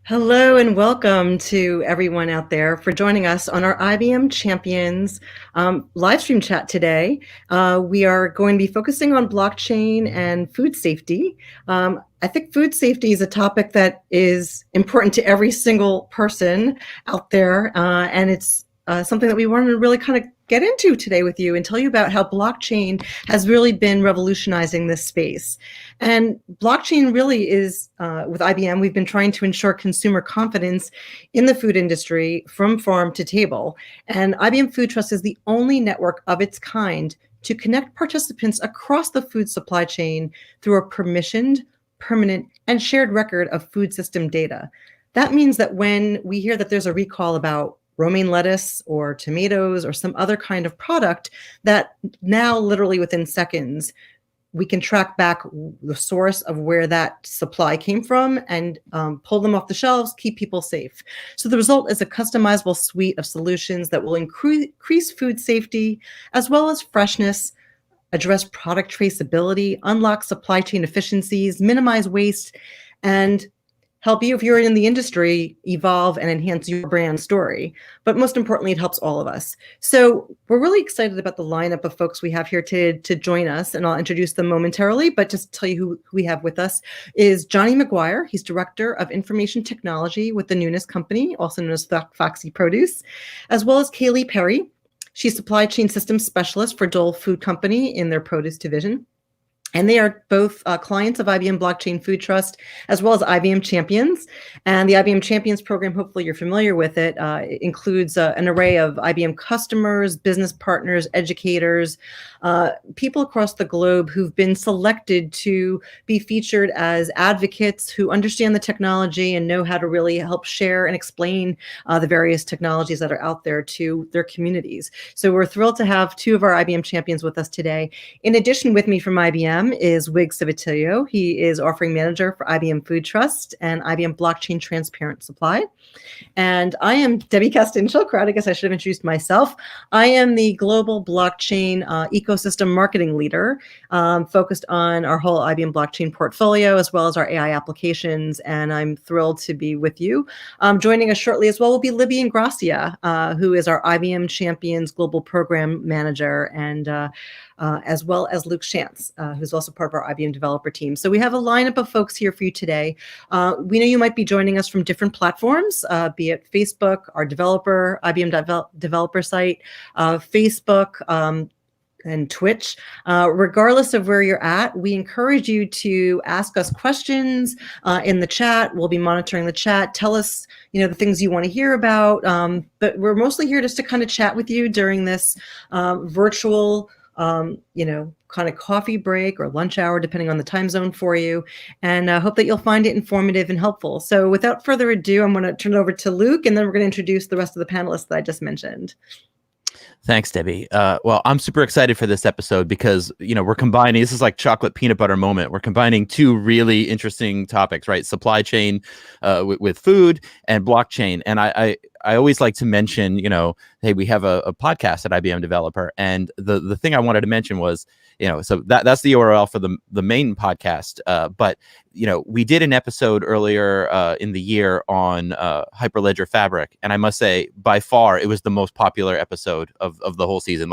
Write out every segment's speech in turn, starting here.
Hello and welcome to everyone out there for joining us on our IBM Champions live stream chat today. We are going to be focusing on blockchain and food safety. I think food safety is a topic that is important to every single person out there, and it's something that we want to really kind of get into today with you and tell you about how blockchain has really been revolutionizing this space. And blockchain really is, with IBM, we've been trying to ensure consumer confidence in the food industry from farm to table. And IBM Food Trust is the only network of its kind to connect participants across the food supply chain through a permissioned, permanent, and shared record of food system data. That means that when we hear that there's a recall about romaine lettuce or tomatoes or some other kind of product, that now literally within seconds, we can track back the source of where that supply came from and pull them off the shelves, keep people safe. So the result is a customizable suite of solutions that will increase food safety as well as freshness, address product traceability, unlock supply chain efficiencies, minimize waste, and help you, if you're in the industry, evolve and enhance your brand story. But most importantly, it helps all of us. So we're really excited about the lineup of folks we have here to join us, and I'll introduce them momentarily, but just tell you who we have with us is Johnny McGuire. He's Director of Information Technology with the Nunes Company, also known as Foxy Produce, as well as Kaylee Perry. She's Supply Chain Systems Specialist for Dole Food Company in their produce division. And they are both clients of IBM Blockchain Food Trust, as well as IBM Champions. And the IBM Champions program, hopefully you're familiar with it, includes an array of IBM customers, business partners, educators, people across the globe who've been selected to be featured as advocates who understand the technology and know how to really help share and explain the various technologies that are out there to their communities. So we're thrilled to have two of our IBM Champions with us today. In addition, with me from IBM is Wiggs Civitillo. He is offering manager for IBM Food Trust and IBM Blockchain Transparent Supply. And I am Debbie Kestin-Schildkraut. I guess I should have introduced myself. I am the global blockchain ecosystem marketing leader, focused on our whole IBM blockchain portfolio, as well as our AI applications. And I'm thrilled to be with you. Joining us shortly as well will be Libby Ingrassia, who is our IBM Champions Global Program Manager, and as well as Luke Shantz, who's also part of our IBM developer team. So we have a lineup of folks here for you today. We know you might be joining us from different platforms, be it Facebook, our developer, IBM developer site, Facebook, and Twitch. Regardless of where you're at, we encourage you to ask us questions in the chat. We'll be monitoring the chat. Tell us, the things you want to hear about. But we're mostly here just to kind of chat with you during this virtual kind of coffee break or lunch hour, depending on the time zone for you, and hope that you'll find it informative and helpful. So without further ado, I'm going to turn it over to Luke, and then we're going to introduce the rest of the panelists that I just mentioned. Thanks, Debbie. Well, I'm super excited for this episode because, we're combining, this is like chocolate peanut butter moment. We're combining two really interesting topics, right? Supply chain with food and blockchain. And I always like to mention, hey, we have a podcast at IBM Developer. And the thing I wanted to mention was, so that's the URL for the main podcast. But, we did an episode earlier in the year on Hyperledger Fabric. And I must say, by far, it was the most popular episode of the whole season.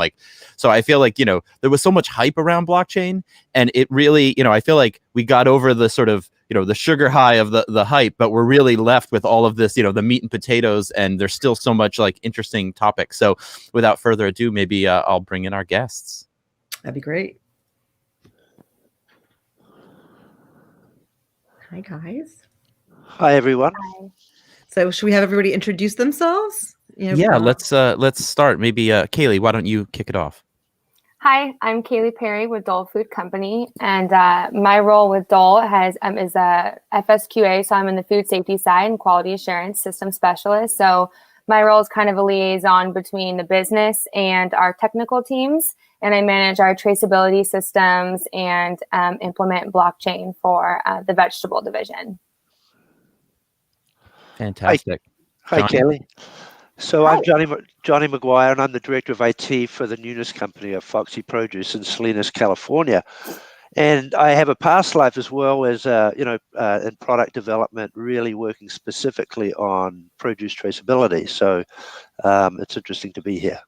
So I feel like, there was so much hype around blockchain, and it really, I feel like we got over the sort of, the sugar high of the hype, but we're really left with all of this, the meat and potatoes, and there's still so much interesting topics. So without further ado, maybe I'll bring in our guests. That'd be great. Hi, guys. Hi, everyone. Hi. So should we have everybody introduce themselves? Yeah, let's start. Maybe Kaylee, why don't you kick it off? Hi, I'm Kaylee Perry with Dole Food Company, and my role with Dole is a FSQA, so I'm in the food safety side and quality assurance system specialist. So my role is kind of a liaison between the business and our technical teams, and I manage our traceability systems and implement blockchain for the vegetable division. Fantastic. Hi, Kelly. So I'm Johnny McGuire, and I'm the Director of IT for the Nunes Company of Foxy Produce in Salinas, California. And I have a past life as well as, in product development, really working specifically on produce traceability. So it's interesting to be here.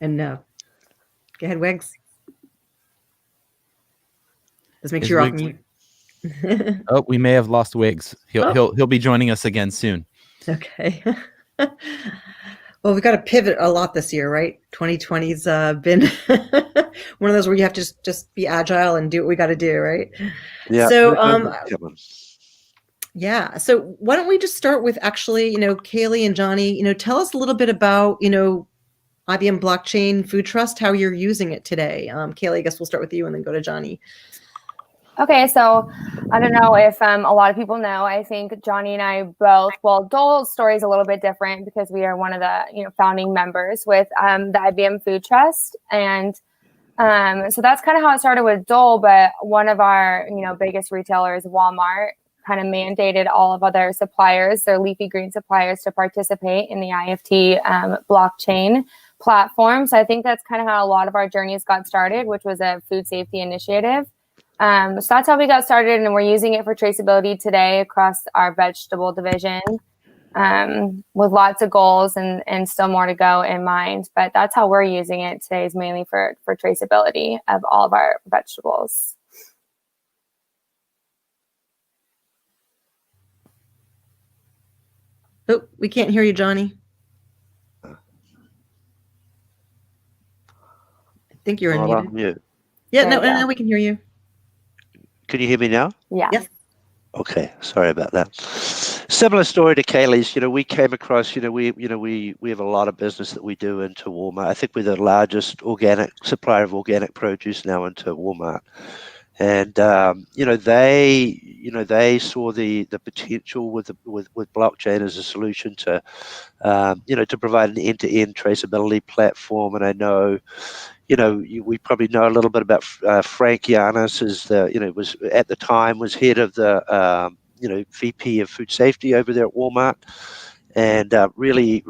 And go ahead, Wiggs. Let's make Is sure you're off Wiggs- mute. Oh, we may have lost Wiggs. He'll be joining us again soon. Okay. Well, we've got to pivot a lot this year, right? 2020's been one of those where you have to just be agile and do what we got to do, right? Yeah. So, yeah. So why don't we just start with actually, Kaylee and Johnny, tell us a little bit about, IBM Blockchain Food Trust, how you're using it today. Kaylee, I guess we'll start with you and then go to Johnny. Okay, so I don't know if a lot of people know. I think Johnny and I both. Well, Dole's story is a little bit different because we are one of the founding members with the IBM Food Trust, and so that's kind of how it started with Dole. But one of our biggest retailers, Walmart, kind of mandated all of other suppliers, their leafy green suppliers, to participate in the IFT blockchain platform. So I think that's kind of how a lot of our journeys got started, which was a food safety initiative. So that's how we got started, and we're using it for traceability today across our vegetable division, with lots of goals and still more to go in mind. But that's how we're using it today, is mainly for traceability of all of our vegetables. Oh, we can't hear you, Johnny. I think you're unmuted. On mute. Yeah, no, we can hear you. Can you hear me now? Yeah. Yes. Okay, sorry about that. Similar story to Kaylee's. We came across. We have a lot of business that we do into Walmart. I think we're the largest organic supplier of organic produce now into Walmart, and they saw the potential with blockchain as a solution to to provide an end-to-end traceability platform. And I know. We probably know a little bit about Frank Yanis, was at the time was head of the VP of food safety over there at Walmart, and really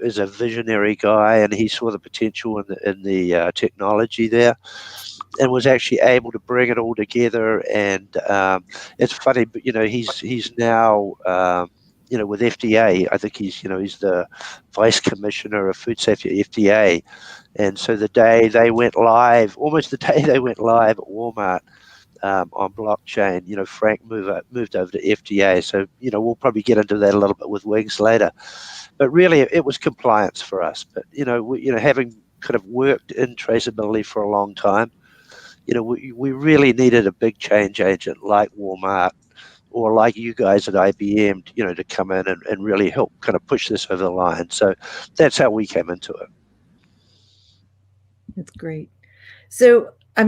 is a visionary guy, and he saw the potential in the technology there, and was actually able to bring it all together. And it's funny, but he's now with FDA. I think he's the vice commissioner of food safety at FDA. And so the day they went live, almost the day they went live at Walmart on blockchain, Frank moved over to FDA. So, we'll probably get into that a little bit with Wiggs later. But really, it was compliance for us. But, having kind of worked in traceability for a long time, we really needed a big change agent like Walmart or like you guys at IBM, to come in and really help kind of push this over the line. So that's how we came into it. That's great. So, I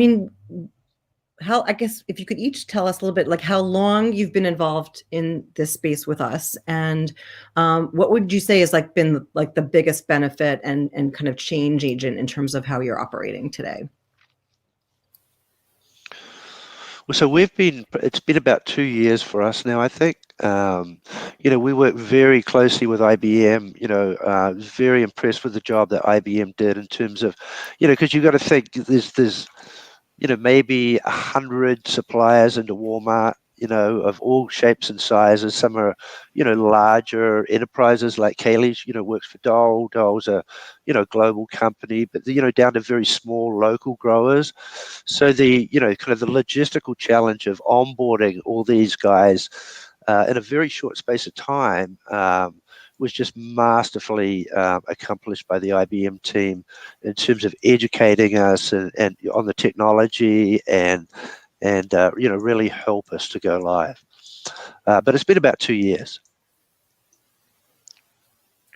guess if you could each tell us a little bit, like how long you've been involved in this space with us, and what would you say has been the biggest benefit and kind of change agent in terms of how you're operating today? Well, so it's been about 2 years for us now, I think. We work very closely with IBM. I was very impressed with the job that IBM did in terms of, because you got to think there's maybe 100 suppliers into Walmart, of all shapes and sizes. Some are, larger enterprises like Kaylee's, works for Dole. Dole's a, global company, but, down to very small local growers. So the, kind of the logistical challenge of onboarding all these guys in a very short space of time was just masterfully accomplished by the IBM team in terms of educating us and on the technology and really help us to go live. But it's been about 2 years.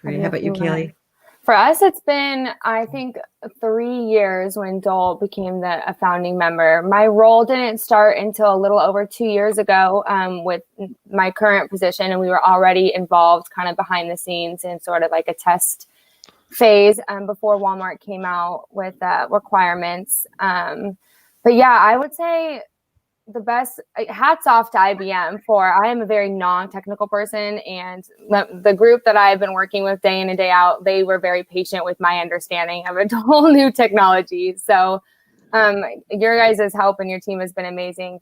Great. How about you, Kaylee? For us, it's been, I think, 3 years when Dole became a founding member. My role didn't start until a little over 2 years ago with my current position, and we were already involved kind of behind the scenes in sort of like a test phase before Walmart came out with requirements. But yeah, I would say the best, hats off to IBM I am a very non-technical person, and the group that I've been working with day in and day out, they were very patient with my understanding of a whole new technology. So Your guys' help and your team has been amazing,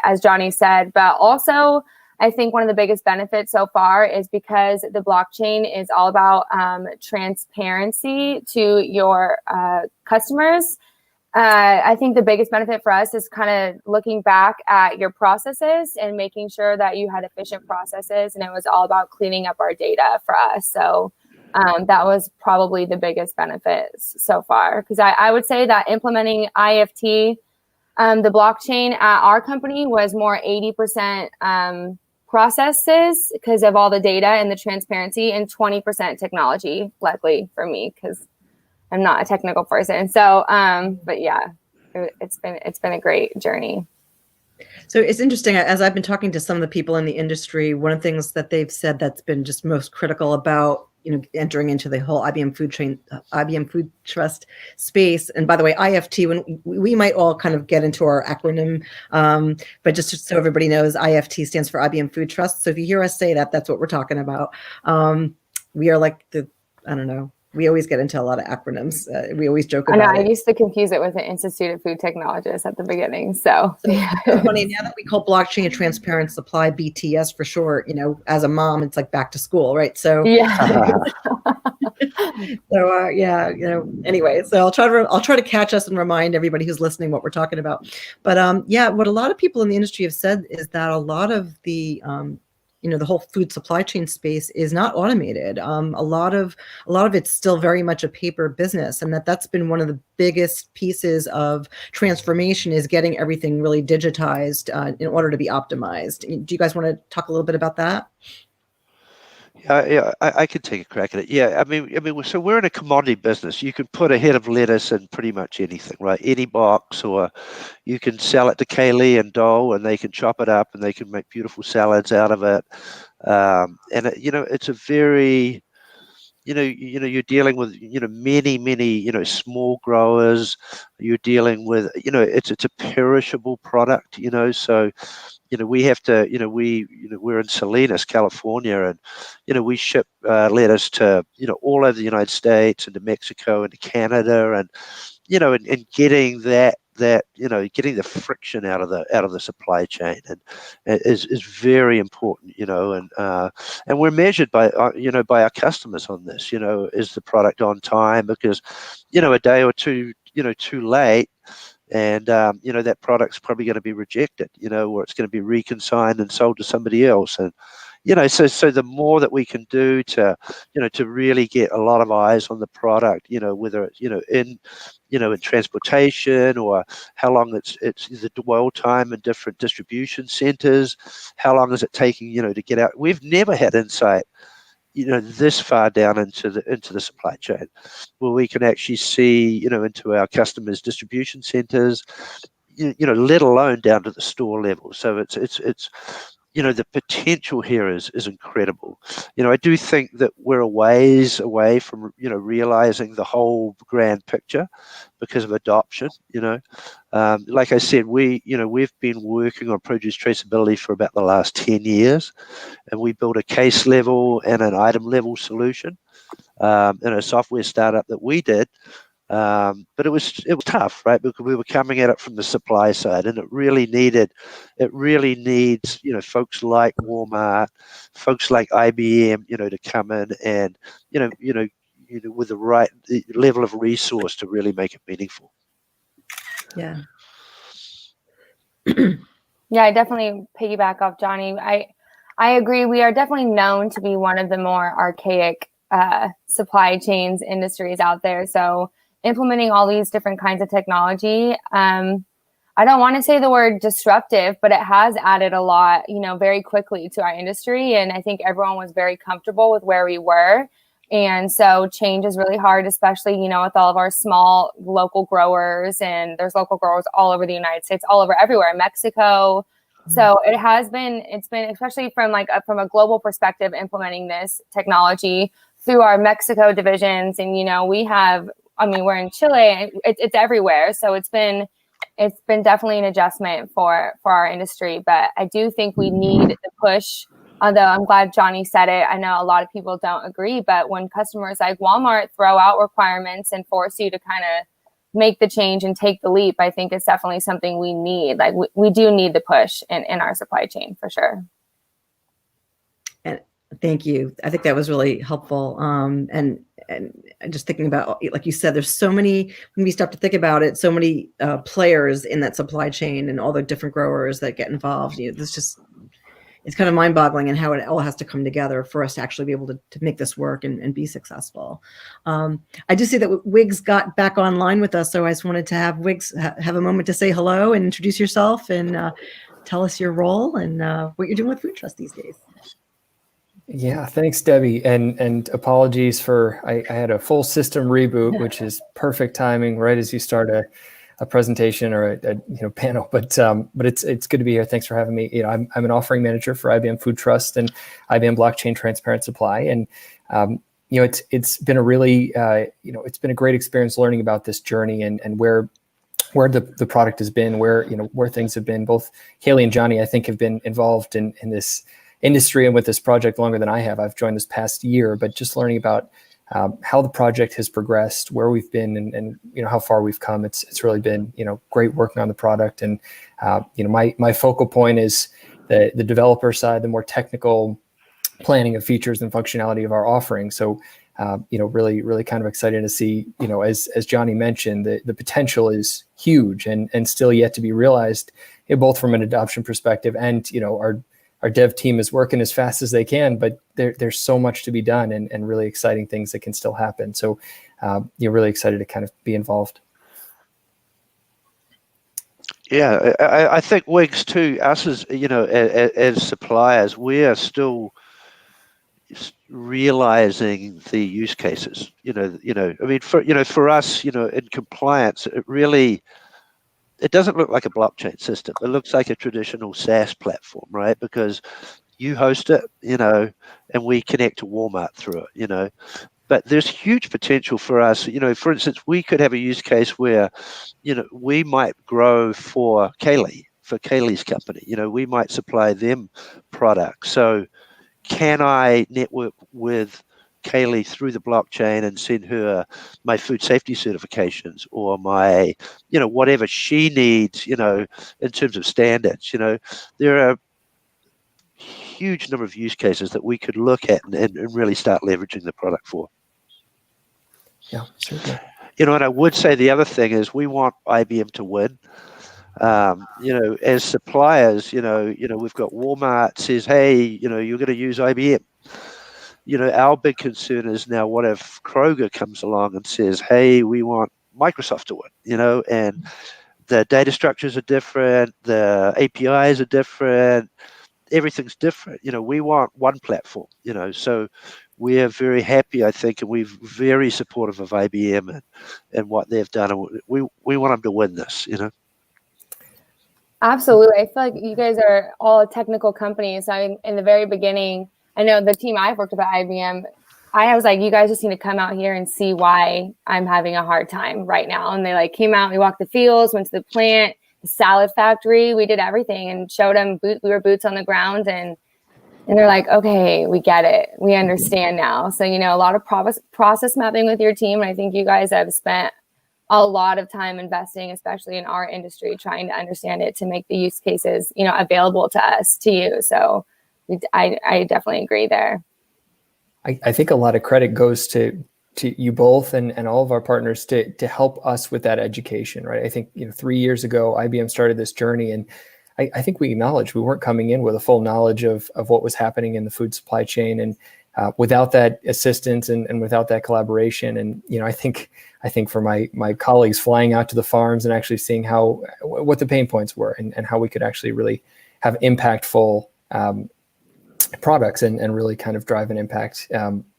as Johnny said. But also, I think one of the biggest benefits so far is because the blockchain is all about transparency to your customers. I think the biggest benefit for us is kind of looking back at your processes and making sure that you had efficient processes, and it was all about cleaning up our data for us. So that was probably the biggest benefits so far, because I would say that implementing IFT, the blockchain at our company, was more 80% processes because of all the data and the transparency, and 20% technology, luckily for me, because I'm not a technical person. So, but yeah, it's been a great journey. So it's interesting, as I've been talking to some of the people in the industry, one of the things that they've said that's been just most critical about, entering into the whole IBM Food Trust space. And by the way, IFT, when we might all kind of get into our acronym, but just so everybody knows, IFT stands for IBM Food Trust. So if you hear us say that, that's what we're talking about. We are like I don't know. We always get into a lot of acronyms. We always joke about it. I used to confuse it with the Institute of Food Technologists at the beginning. So funny, now that we call blockchain a transparent supply, BTS for short, as a mom, it's like back to school, right? So yeah. Anyway, so I'll try to catch us and remind everybody who's listening what we're talking about. But what a lot of people in the industry have said is that a lot of the the whole food supply chain space is not automated. A lot of it's still very much a paper business, and that's been one of the biggest pieces of transformation, is getting everything really digitized in order to be optimized. Do you guys want to talk a little bit about that? Yeah, I could take a crack at it. Yeah, I mean, so we're in a commodity business. You can put a head of lettuce in pretty much anything, right? Any box, or you can sell it to Kaylee and Dole, and they can chop it up and they can make beautiful salads out of it. And it's a very, you're dealing with many small growers. You're dealing with it's a perishable product. So. We have to, we're in Salinas, California, and we ship lettuce to, all over the United States and to Mexico and to Canada, and, and getting getting the friction out of the supply chain is very important, and we're measured by our customers on this. Is the product on time? Because, a day or two, too late, and that product's probably going to be rejected, or it's going to be reconsigned and sold to somebody else. And so the more that we can do to really get a lot of eyes on the product, whether it's in transportation, or how long it's the dwell time in different distribution centers, how long is it taking to get out. We've never had insight this far down into the supply chain, where we can actually see into our customers' distribution centers, let alone down to the store level. So it's the potential here is incredible. I do think that we're a ways away from realizing the whole grand picture because of adoption. Like I said, we've been working on produce traceability for about the last 10 years, and we built a case level and an item level solution in a software startup that we did. But it was tough, right? Because we were coming at it from the supply side, and it really needs folks like Walmart, folks like IBM, to come in and with the right level of resource to really make it meaningful. Yeah. Yeah, I definitely piggyback off Johnny. I agree. We are definitely known to be one of the more archaic supply chains industries out there. So implementing all these different kinds of technology, I don't want to say the word disruptive, but it has added a lot, very quickly to our industry. And I think everyone was very comfortable with where we were. And so change is really hard, especially, with all of our small local growers, and there's local growers all over the United States, all over everywhere, Mexico. So it's been, especially from a global perspective, implementing this technology through our Mexico divisions. And, we're in Chile, it's everywhere. So it's been definitely an adjustment for our industry, but I do think we need the push. Although I'm glad Johnny said it. I know a lot of people don't agree, but when customers like Walmart throw out requirements and force you to kind of make the change and take the leap, I think it's definitely something we need. Like we do need the push in our supply chain for sure. And thank you. I think that was really helpful. And just thinking about, like you said, there's so many, when we stop to think about it, so many players in that supply chain and all the different growers that get involved. It's kind of mind-boggling and how it all has to come together for us to actually be able to make this work and be successful. I do see that Wiggs got back online with us, so I just wanted to have Wiggs have a moment to say hello and introduce yourself and tell us your role and what you're doing with Food Trust these days. Yeah, thanks, Debbie, and apologies for I had a full system reboot, which is perfect timing right as you start a presentation or a panel, but it's good to be here. Thanks for having me. I'm an offering manager for IBM Food Trust and IBM Blockchain Transparent Supply, and it's been a really it's been a great experience learning about this journey and where the product has been, where things have been. Both Kaylee and Johnny, I think, have been involved in this industry and with this project longer than I have. I've joined this past year, but just learning about how the project has progressed, where we've been, and how far we've come. It's really been great working on the product. And my focal point is the developer side, the more technical planning of features and functionality of our offering. So really kind of excited to see, as Johnny mentioned, the potential is huge and still yet to be realized, both from an adoption perspective and our dev team is working as fast as they can, but there's so much to be done and really exciting things that can still happen. So you're really excited to kind of be involved. Yeah, I think Wiggs too, us as suppliers, we are still realizing the use cases. I mean, for us, in compliance, it doesn't look like a blockchain system. It looks like a traditional SaaS platform, right? Because you host it, and we connect to Walmart through it, But there's huge potential for us. For instance, we could have a use case where, we might grow for Kaylee's company. We might supply them products. So can I network with Kaylee through the blockchain and send her my food safety certifications or my, whatever she needs, in terms of standards? There are a huge number of use cases that we could look at and really start leveraging the product for. Yeah, certainly. And I would say the other thing is we want IBM to win. As suppliers, we've got Walmart says, hey, you're going to use IBM. Our big concern is now, what if Kroger comes along and says, hey, we want Microsoft to win, and the data structures are different, the APIs are different, everything's different. We want one platform, so we're very happy, I think, and we're very supportive of IBM and what they've done. And we want them to win this, Absolutely. I feel like you guys are all technical companies. In the very beginning, I know the team I've worked with at IBM, I was like, you guys just need to come out here and see why I'm having a hard time right now. And they came out, we walked the fields, went to the plant, the salad factory. We did everything and showed them we were boots on the ground. And they're like, okay, we get it. We understand now. So, a lot of process mapping with your team. And I think you guys have spent a lot of time investing, especially in our industry, trying to understand it to make the use cases, available to us, to you. So I definitely agree there. I think a lot of credit goes to you both and all of our partners to help us with that education, right? I think 3 years ago, IBM started this journey, and I think we acknowledged we weren't coming in with a full knowledge of what was happening in the food supply chain, and without that assistance and without that collaboration, and I think for my colleagues flying out to the farms and actually seeing what the pain points were and how we could actually really have impactful products and really kind of drive an impact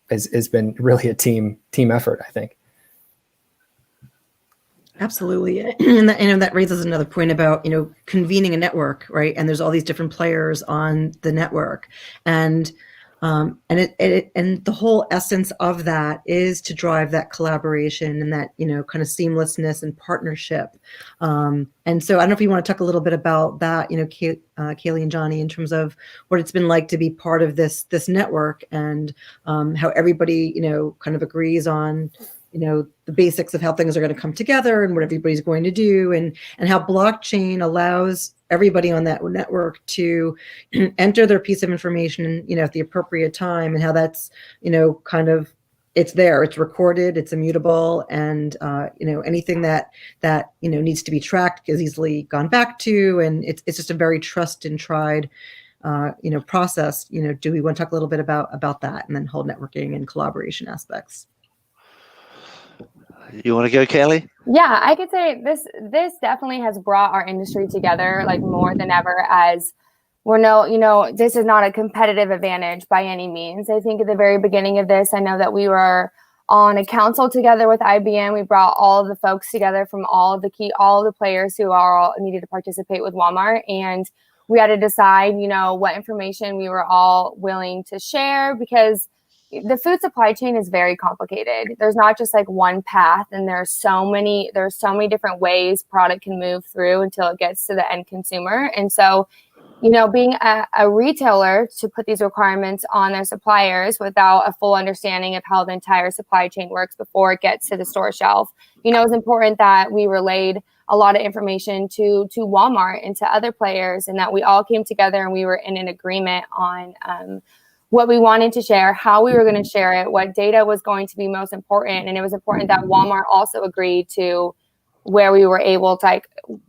has been really a team effort, I think. Absolutely. And that raises another point about, convening a network, right? And there's all these different players on the network. And the whole essence of that is to drive that collaboration and that, kind of seamlessness and partnership. And so I don't know if you want to talk a little bit about that, Kaylee and Johnny, in terms of what it's been like to be part of this network and how everybody, kind of agrees on, the basics of how things are going to come together and what everybody's going to do, and how blockchain allows everybody on that network to enter their piece of information, at the appropriate time, and how that's, kind of, it's there, it's recorded, it's immutable, and anything that needs to be tracked is easily gone back to, and it's just a very trust and tried process. Do we want to talk a little bit about that, and then whole networking and collaboration aspects? You want to go, Kelly? Yeah, I could say this definitely has brought our industry together like more than ever, as this is not a competitive advantage by any means. I think at the very beginning of this, I know that we were on a council together with IBM. We brought all of the folks together from all of the players who all needed to participate with Walmart, and we had to decide, what information we were all willing to share, because the food supply chain is very complicated. There's not just like one path, and there's so many different ways product can move through until it gets to the end consumer. And so, being a retailer to put these requirements on their suppliers without a full understanding of how the entire supply chain works before it gets to the store shelf, it's important that we relayed a lot of information to Walmart and to other players, and that we all came together and we were in an agreement on what we wanted to share, how we were going to share it, what data was going to be most important. And it was important that Walmart also agreed to where we were able to,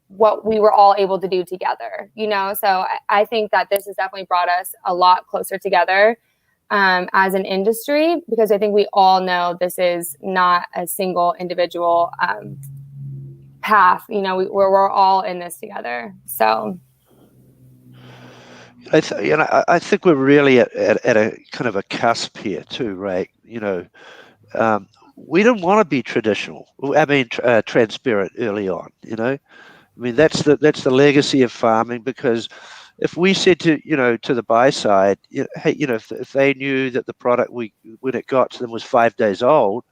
what we were all able to do together, So I think that this has definitely brought us a lot closer together as an industry, because I think we all know this is not a single individual path, we're all in this together. So I think we're really at a kind of a cusp here too, right? We don't want to be traditional. Transparent early on. That's the legacy of farming, because if we said to the buy side, hey, if they knew that the product when it got to them was 5 days old,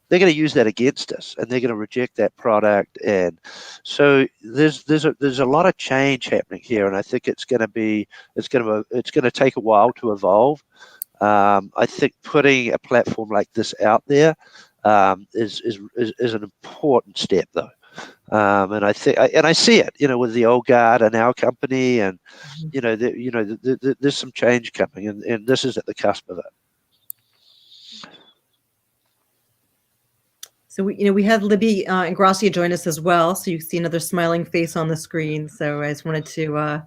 they're going to use that against us, and they're going to reject that product. And so there's a lot of change happening here, and I think it's going to take a while to evolve. I think putting a platform like this out there is an important step, though. And I see it, with the old guard and our company, and there's some change coming, and this is at the cusp of it. So we had Libby Ingrassia join us as well. So you see another smiling face on the screen. So I just wanted to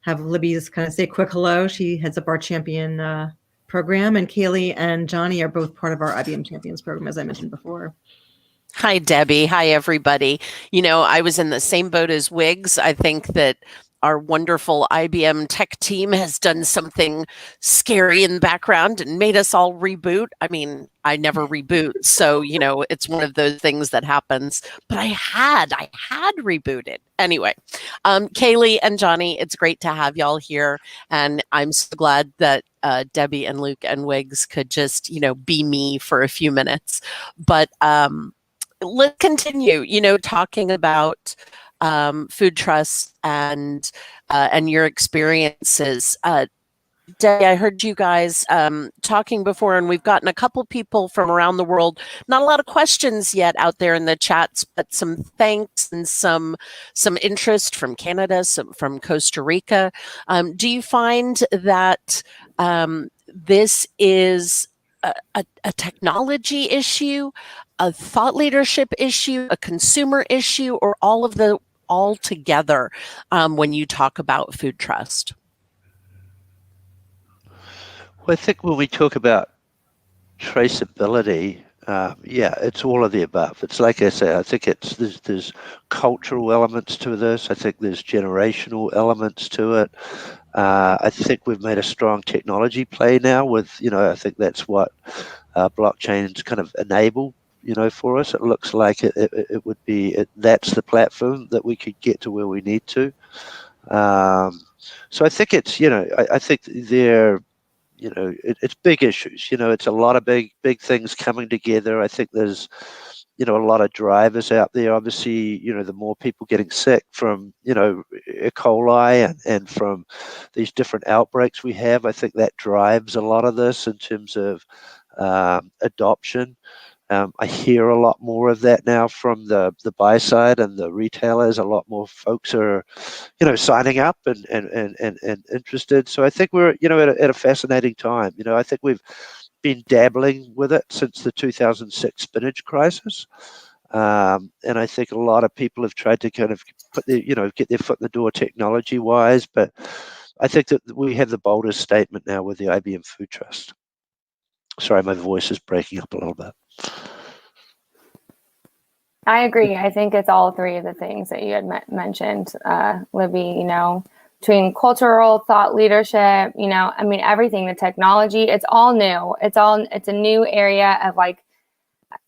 have Libby just kind of say a quick hello. She heads up our champion program, and Kaylee and Johnny are both part of our IBM Champions program, as I mentioned before. Hi, Debbie. Hi, everybody. I was in the same boat as Wiggs. I think that our wonderful IBM tech team has done something scary in the background and made us all reboot. I never reboot, so it's one of those things that happens. But I had rebooted anyway. Kaylee and Johnny, it's great to have y'all here, and I'm so glad that Debbie and Luke and Wiggs could just be me for a few minutes. But let's continue. Talking about food trust and your experiences. Debbie, I heard you guys talking before, and we've gotten a couple people from around the world. Not a lot of questions yet out there in the chats, but some thanks and some interest from Canada, some from Costa Rica. Do you find that this is a technology issue, a thought leadership issue, a consumer issue, or all together when you talk about food trust? Well, I think when we talk about traceability, it's all of the above. It's like I say, I think there's cultural elements to this. I think there's generational elements to it. I think we've made a strong technology play now with, I think that's what blockchain's kind of enabled, for us. It looks like it would be, that's the platform that we could get to where we need to. So I think it's, I think they're, it's big issues. It's a lot of big things coming together. I think there's, a lot of drivers out there. Obviously, the more people getting sick from, E. coli and from these different outbreaks we have, I think that drives a lot of this in terms of adoption. I hear a lot more of that now from the buy side and the retailers. A lot more folks are, signing up and interested. So I think we're, at a fascinating time. I think we've been dabbling with it since the 2006 spinach crisis. And I think a lot of people have tried to kind of put their, get their foot in the door technology wise, but I think that we have the boldest statement now with the IBM Food Trust. Sorry, my voice is breaking up a little bit. I agree. I think it's all three of the things that you had mentioned, Libby, between cultural thought leadership, everything, the technology, it's all new. It's a new area of like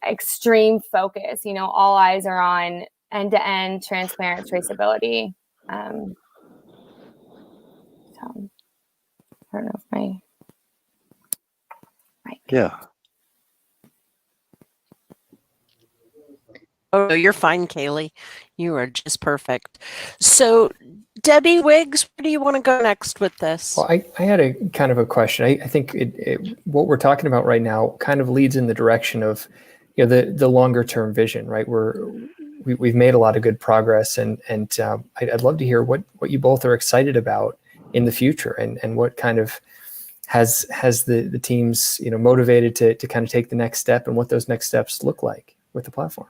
extreme focus, all eyes are on end-to-end transparent traceability. So I don't know if my mic. Yeah. Oh, no, you're fine, Kaylee. You are just perfect. So, Debbie, Wiggs, where do you want to go next with this? Well, I had a kind of a question. I think what we're talking about right now kind of leads in the direction of, the longer term vision, right? We've made a lot of good progress, and I'd love to hear what you both are excited about in the future, and what kind of has the teams motivated to kind of take the next step, and what those next steps look like with the platform.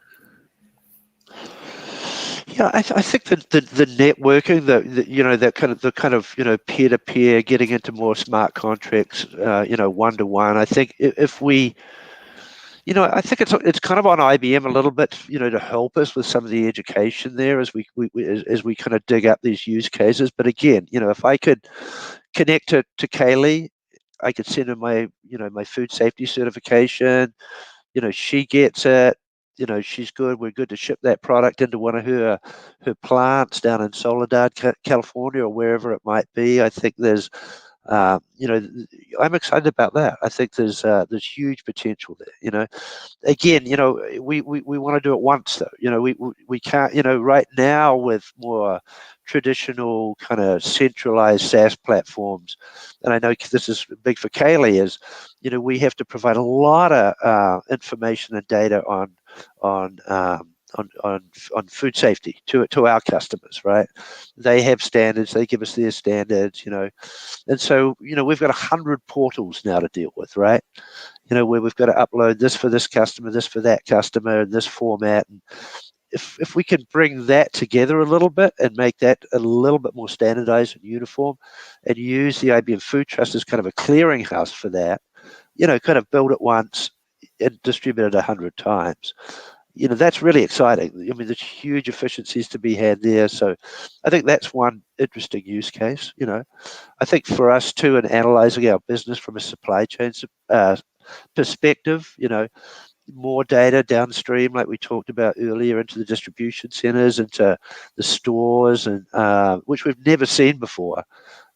Yeah, I think that the networking, the kind of peer-to-peer, getting into more smart contracts, one-to-one. I think if we, I think it's kind of on IBM a little bit, to help us with some of the education there as we kind of dig up these use cases. But again, if I could connect to Kaylee, I could send her my food safety certification. She gets it. She's good. We're good to ship that product into one of her plants down in Soledad, California, or wherever it might be. I think there's, I'm excited about that. I think there's huge potential there. Again, we want to do it once though. We can't. Right now with more traditional kind of centralized SaaS platforms, and I know this is big for Kaylee, is we have to provide a lot of information and data on food safety to our customers, right? They have standards. They give us their standards, and so we've got 100 portals now to deal with, right? Where we've got to upload this for this customer, this for that customer, in this format. And if we can bring that together a little bit and make that a little bit more standardized and uniform, and use the IBM Food Trust as kind of a clearinghouse for that, kind of build it once and distribute it 100 times. That's really exciting. I mean, there's huge efficiencies to be had there. So I think that's one interesting use case. I think for us too, in analyzing our business from a supply chain perspective, more data downstream, like we talked about earlier, into the distribution centers, into the stores, and which we've never seen before.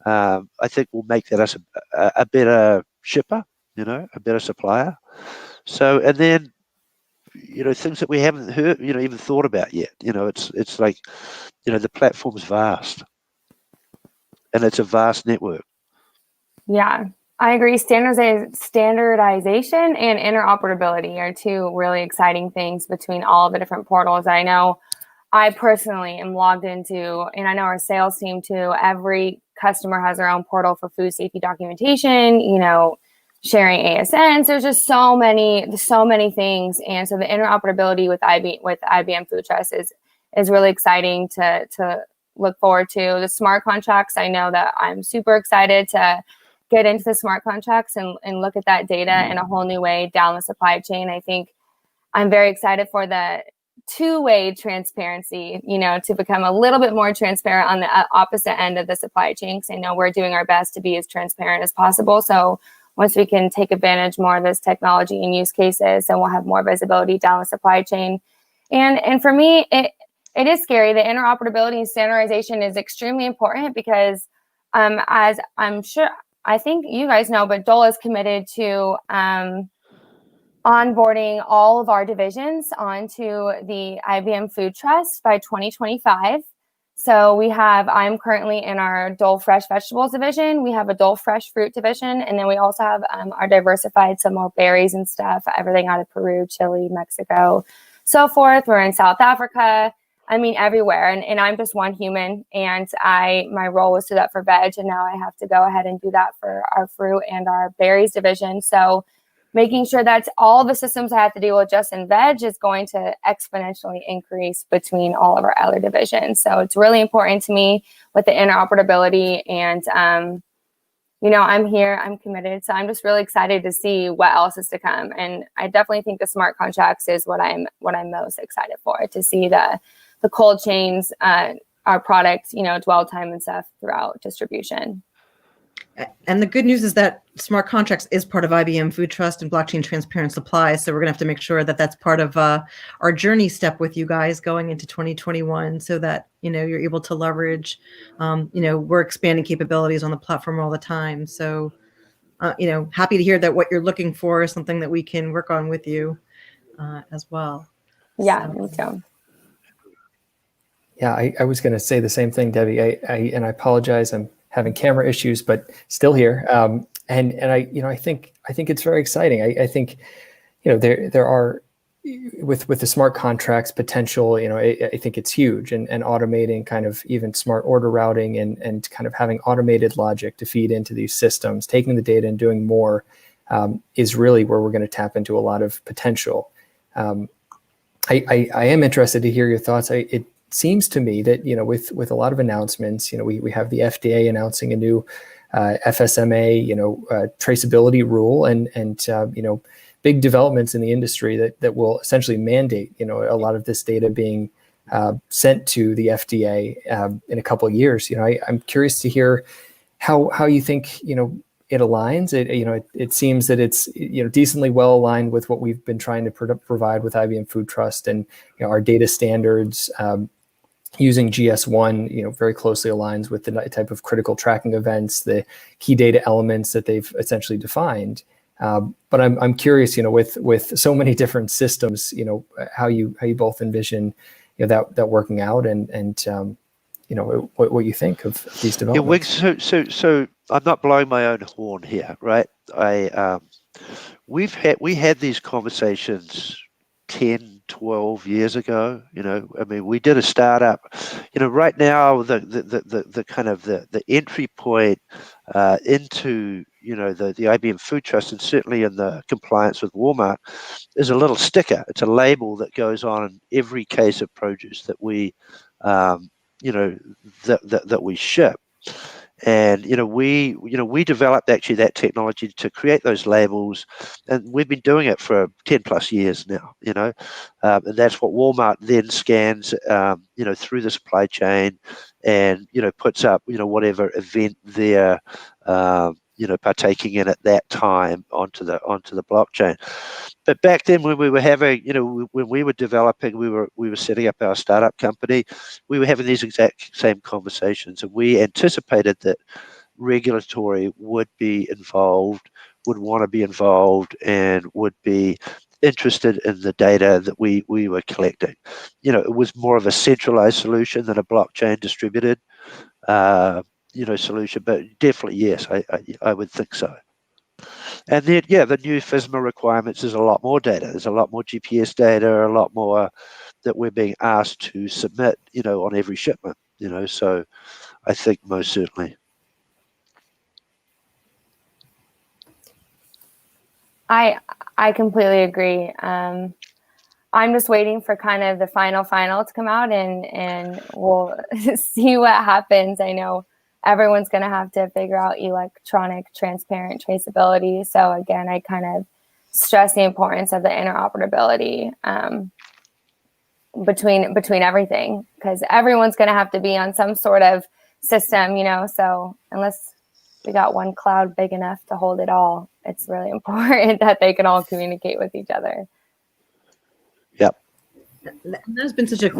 I think will make that us a better shipper, a better supplier. So, and then, things that we haven't heard, even thought about yet. It's like, the platform's vast, and it's a vast network. Yeah, I agree. Standardization and interoperability are two really exciting things between all the different portals. I know I personally am logged into, and I know our sales team too, every customer has their own portal for food safety documentation, sharing ASNs. There's just so many things. And so the interoperability with IBM Food Trust is really exciting to look forward to. The smart contracts, I know that I'm super excited to get into the smart contracts and look at that data in a whole new way down the supply chain. I think I'm very excited for the two-way transparency, to become a little bit more transparent on the opposite end of the supply chain. Because I know we're doing our best to be as transparent as possible. So once we can take advantage more of this technology and use cases, then we'll have more visibility down the supply chain. And for me, it is scary. The interoperability and standardization is extremely important because as I'm sure, I think you guys know, but Dole is committed to onboarding all of our divisions onto the IBM Food Trust by 2025. So I'm currently in our Dole Fresh Vegetables division. We have a Dole Fresh Fruit division. And then we also have our diversified, some more berries and stuff, everything out of Peru, Chile, Mexico, so forth. We're in South Africa. I mean, everywhere. And I'm just one human. And my role was to do that for veg. And now I have to go ahead and do that for our fruit and our berries division. So making sure that all the systems I have to deal with just in veg is going to exponentially increase between all of our other divisions. So it's really important to me with the interoperability. And, I'm here, I'm committed. So I'm just really excited to see what else is to come. And I definitely think the smart contracts is what I'm most excited for, to see the cold chains, our product, dwell time and stuff throughout distribution. And the good news is that smart contracts is part of IBM Food Trust and Blockchain Transparent Supply. So we're going to have to make sure that that's part of our journey step with you guys going into 2021, so that, you're able to leverage, we're expanding capabilities on the platform all the time. So, happy to hear that what you're looking for is something that we can work on with you as well. Yeah, me too. Yeah, I was going to say the same thing, Debbie. I apologize. I'm having camera issues, but still here. And I think it's very exciting. I think, there are with the smart contracts potential. I think it's huge, and automating kind of even smart order routing and kind of having automated logic to feed into these systems, taking the data and doing more is really where we're going to tap into a lot of potential. I am interested to hear your thoughts. It seems to me that, with a lot of announcements, we have the FDA announcing a new FSMA, traceability rule and big developments in the industry that will essentially mandate, a lot of this data being sent to the FDA in a couple of years. I'm curious to hear how you think, it aligns. It seems that it's decently well aligned with what we've been trying to provide with IBM Food Trust and our data standards. Using GS1, very closely aligns with the type of critical tracking events, the key data elements that they've essentially defined. But I'm curious, with so many different systems, how you both envision that working out and what you think of these developments. Yeah, Wiggs, so I'm not blowing my own horn here, right? We had these conversations 10, 12 years ago. We did a startup. Right now the kind of the entry point into the IBM Food Trust, and certainly in the compliance with Walmart, is a little sticker. It's a label that goes on every case of produce that we that we ship. And we developed actually that technology to create those labels, and we've been doing it for 10 plus years now. And that's what Walmart then scans through the supply chain, and puts up whatever event they're partaking in at that time onto the blockchain. But back then, when we were having, when we were developing, we were setting up our startup company, we were having these exact same conversations, and we anticipated that regulatory would be involved, would want to be involved, and would be interested in the data that we were collecting. It was more of a centralized solution than a blockchain distributed solution, but definitely yes, I would think so. And then, the new FSMA requirements is a lot more data. There's a lot more GPS data, a lot more that we're being asked to submit, on every shipment, so I think most certainly. I completely agree. I'm just waiting for kind of the final to come out, and we'll see what happens. I know everyone's going to have to figure out electronic, transparent traceability. So again, I kind of stress the importance of the interoperability between everything, because everyone's going to have to be on some sort of system, so unless we got one cloud big enough to hold it all, it's really important that they can all communicate with each other. Yep. There's been such a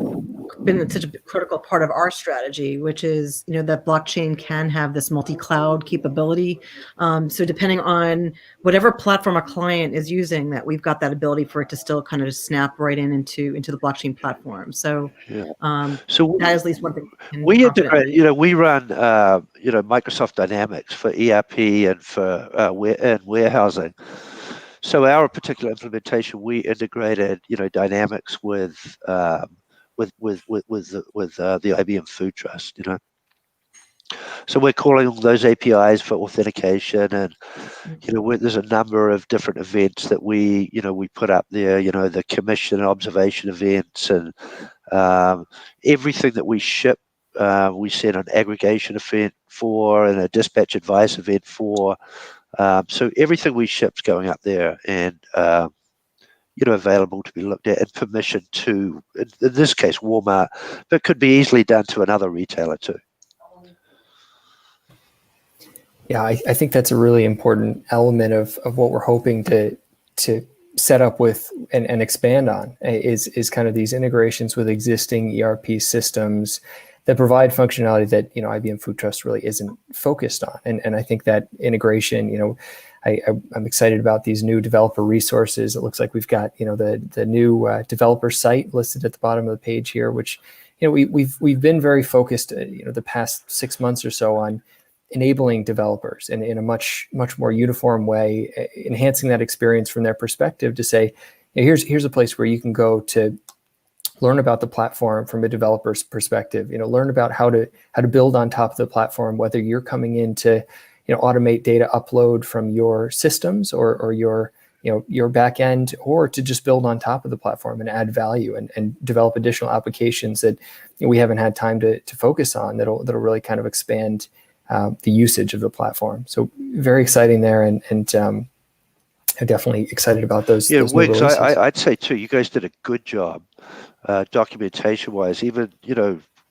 been such a critical part of our strategy, which is, that blockchain can have this multi-cloud capability. So depending on whatever platform a client is using, that we've got that ability for it to still kind of just snap right into the blockchain platform. So So that is at least one thing we integrate. We run Microsoft Dynamics for ERP and for warehousing. So our particular implementation, we integrated Dynamics with the IBM Food Trust. So we're calling those APIs for authentication, and there's a number of different events that we put up there. The commission and observation events, and everything that we ship, we send an aggregation event for, and a dispatch advice event for. So everything we ship's going up there, and available to be looked at, and permission to, in this case, Walmart, but could be easily done to another retailer too. Yeah, I think that's a really important element of what we're hoping to set up with and expand on is kind of these integrations with existing ERP systems that provide functionality that IBM Food Trust really isn't focused on. And I think that integration, I'm excited about these new developer resources. It looks like we've got the new developer site listed at the bottom of the page here, which we've been very focused the past 6 months or so on enabling developers and in a much more uniform way, enhancing that experience from their perspective to say, here's a place where you can go to learn about the platform from a developer's perspective, learn about how to build on top of the platform, whether you're coming in to automate data upload from your systems or your back end, or to just build on top of the platform and add value and develop additional applications that we haven't had time to focus on that'll really kind of expand the usage of the platform. So very exciting there, and I'm definitely excited about those. Yeah, those Wiggs, I'd say too, you guys did a good job documentation-wise. Even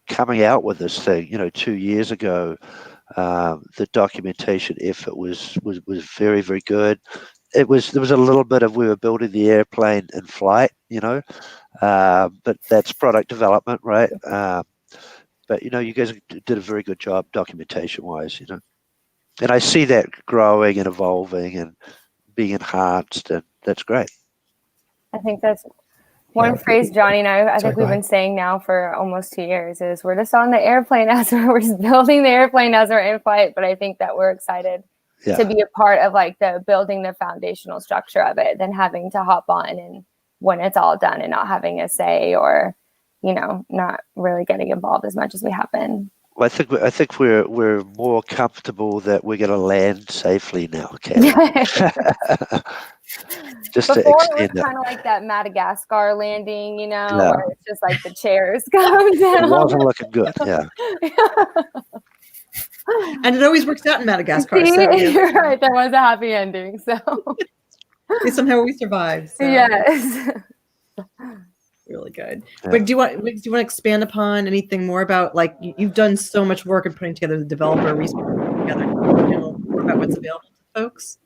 coming out with this thing, 2 years ago, the documentation effort was very, very good. There was a little bit of, we were building the airplane in flight, but that's product development, right? But you guys did a very good job documentation-wise, and I see that growing and evolving and being enhanced, and that's great. I think that's one phrase Johnny and I think we've been saying now for almost 2 years is we're just on the airplane as we're just building the airplane as we're in flight. But I think that we're excited to be a part of like the building the foundational structure of it, than having to hop on and when it's all done and not having a say, or not really getting involved as much as we have been. Well, I think we're more comfortable that we're going to land safely now, Kelly. Just Before to extend it was kind of like that Madagascar landing, where it's just like the chairs come down. It wasn't looking good, yeah. And it always works out in Madagascar. See, so, you're right. That was a happy ending. So somehow we survived. So. Yes. Really good. Yeah. But do you want to expand upon anything more about, like, you've done so much work in putting together the developer resources together? More about what's available to folks?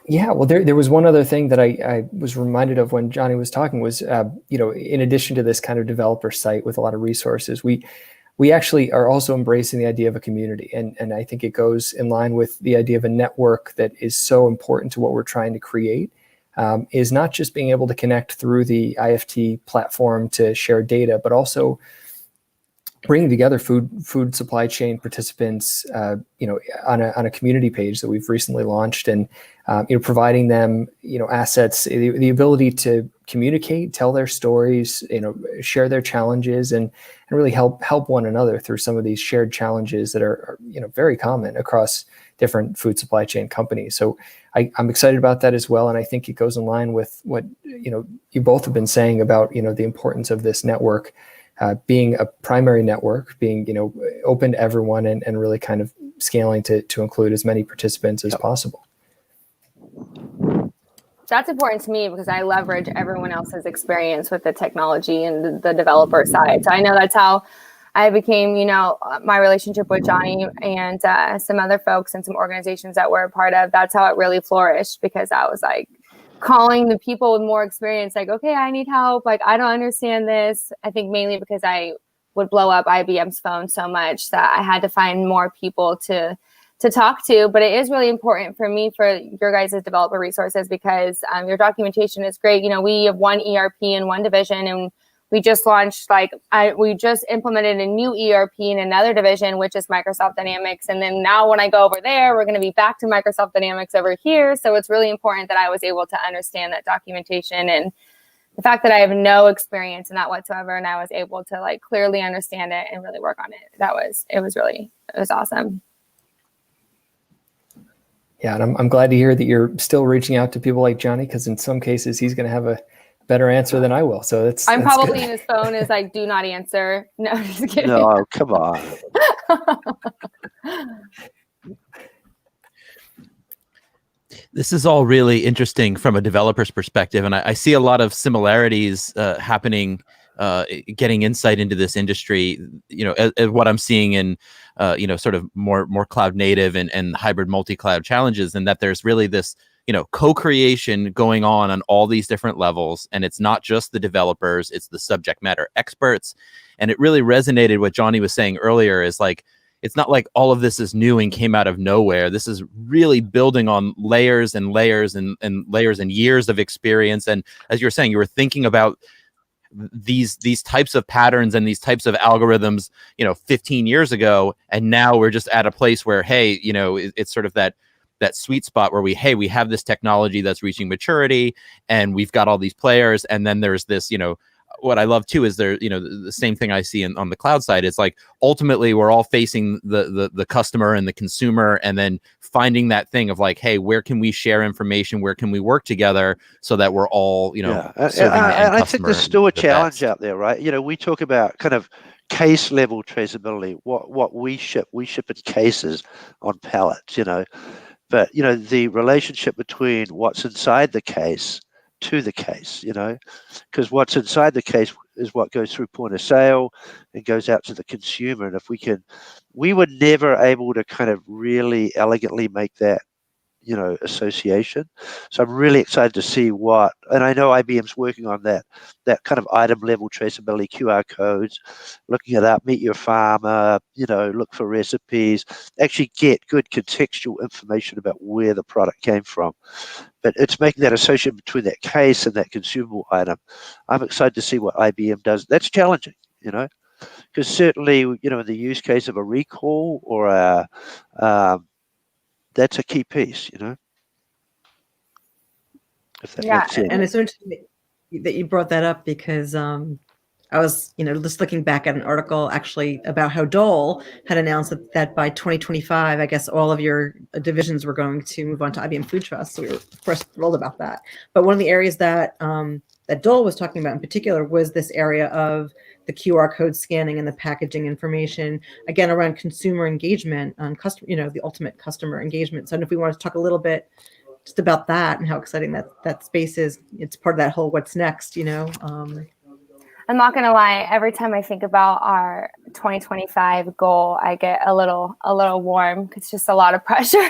Yeah, well, there was one other thing that I was reminded of when Johnny was talking was, in addition to this kind of developer site with a lot of resources, we actually are also embracing the idea of a community. And I think it goes in line with the idea of a network that is so important to what we're trying to create, is not just being able to connect through the IFT platform to share data, but also bringing together food supply chain participants, on a community page that we've recently launched, and providing them assets, the ability to communicate, tell their stories, share their challenges, and really help one another through some of these shared challenges that are very common across different food supply chain companies. So I'm excited about that as well, and I think it goes in line with what you both have been saying about the importance of this network. Being a primary network, being open to everyone, and really kind of scaling to include as many participants as possible. That's important to me because I leverage everyone else's experience with the technology and the developer side. So I know that's how I became, my relationship with Johnny and some other folks and some organizations that we're a part of. That's how it really flourished, because I was like calling the people with more experience, like, okay, I need help. Like, I don't understand this. I think mainly because I would blow up IBM's phone so much that I had to find more people to talk to. But it is really important for me, for your guys' developer resources, because your documentation is great. You know, we have one ERP in one division, and we just launched, we just implemented a new ERP in another division, which is Microsoft Dynamics. And then now when I go over there, we're going to be back to Microsoft Dynamics over here. So it's really important that I was able to understand that documentation, and the fact that I have no experience in that whatsoever, and I was able to like clearly understand it and really work on it. It was awesome. Yeah, and I'm glad to hear that you're still reaching out to people like Johnny, because in some cases he's going to have a better answer than I will. So that's probably good. in his phone is like, do not answer. No, just kidding. No, come on. This is all really interesting from a developer's perspective, and I see a lot of similarities happening, getting insight into this industry. You know, as what I'm seeing in sort of more cloud native and hybrid multi-cloud challenges, and that there's really this co-creation going on all these different levels, and it's not just the developers, it's the subject matter experts. And it really resonated what Johnny was saying earlier, is like, it's not like all of this is new and came out of nowhere. This is really building on layers and layers and layers and years of experience. And as you were saying, you were thinking about these types of patterns and these types of algorithms 15 years ago, and now we're just at a place where, hey, it's sort of that sweet spot where we have this technology that's reaching maturity, and we've got all these players. And then there's this, what I love too is there, the same thing I see on the cloud side. It's like, ultimately we're all facing the customer and the consumer, and then finding that thing of like, hey, where can we share information? Where can we work together so that we're all, serving the end customer? I think there's still a challenge out there, right? We talk about kind of case level traceability. What we ship in cases on pallets, but the relationship between what's inside the case to the case, because what's inside the case is what goes through point of sale and goes out to the consumer. And if we were never able to kind of really elegantly make that association. So I'm really excited to see and I know IBM's working on that kind of item level traceability, QR codes, looking it up, meet your farmer, look for recipes, actually get good contextual information about where the product came from. But it's making that association between that case and that consumable item. I'm excited to see what IBM does. That's challenging, because certainly, in the use case of a recall or that's a key piece, if that makes sense. And it's interesting that you brought that up, because I was, just looking back at an article actually about how Dole had announced that by 2025, I guess all of your divisions were going to move on to IBM Food Trust. So we were, of course, thrilled about that. But one of the areas that that Dole was talking about in particular was this area of the QR code scanning and the packaging information, again, around consumer engagement on customer, the ultimate customer engagement. So I don't know if we want to talk a little bit just about that and how exciting that space is. It's part of that whole what's next, I'm not gonna lie, every time I think about our 2025 goal, I get a little warm. It's just a lot of pressure.